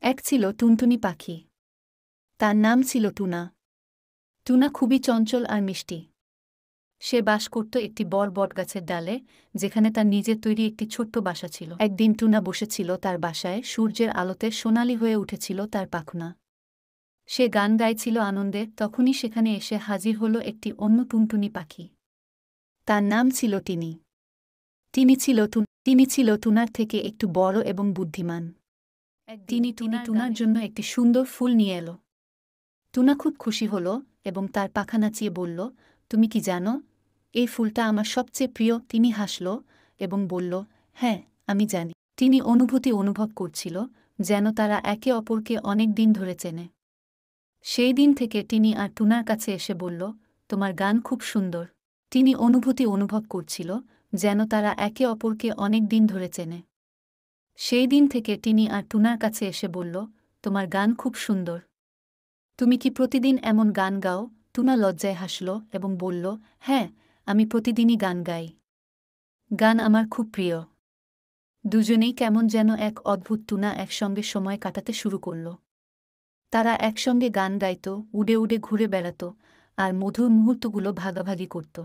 এক ছিল টুনটুনি পাখি। তার নাম ছিল টুনা। টুনা খুবই চঞ্চল আর মিষ্টি। সে বাস করত একটি বড় বটগাছের ডালে, যেখানে তার নিজের তৈরি একটি ছোট্ট বাসা ছিল। একদিন টুনা বসেছিল তার বাসায়, সূর্যের আলোতে সোনালি হয়ে উঠেছিল তার পাখনা। সে গান গাইছিল আনন্দে, তখনই সেখানে এসে হাজির হল একটি অন্য টুনটুনি পাখি। তার নাম ছিল টিনি। তিনি ছিল টুনার থেকে একটু বড় এবং বুদ্ধিমান। তিনি টুনার জন্য একটি সুন্দর ফুল নিয়ে এলো। টুনা খুব খুশি হল এবং তার পাখা নাচিয়ে বলল, তুমি কি জানো, এই ফুলটা আমার সবচেয়ে প্রিয়। তিনি হাসল এবং বলল, হ্যাঁ, আমি জানি। তিনি অনুভব করছিল যেন তারা একে অপরকে অনেক দিন ধরে চেনে। সেই দিন থেকে তিনি আর টুনার কাছে এসে বলল, তোমার গান খুব সুন্দর। তিনি অনুভব করছিল যেন তারা একে অপরকে অনেক দিন ধরে চেনে। সেই দিন থেকে তিনি আর টুনার কাছে এসে বলল, তোমার গান খুব সুন্দর। তুমি কি প্রতিদিন এমন গান গাও? টুনা লজ্জায় হাসল এবং বলল, হ্যাঁ, আমি প্রতিদিনই গান গাই। গান আমার খুব প্রিয়। দুজনেই কেমন যেন এক অদ্ভুত টুনা একসঙ্গে সময় কাটাতে শুরু করল। তারা একসঙ্গে গান গাইত, উড়ে উড়ে ঘুরে বেড়াত আর মধুর মুহূর্তগুলো ভাগাভাগি করত।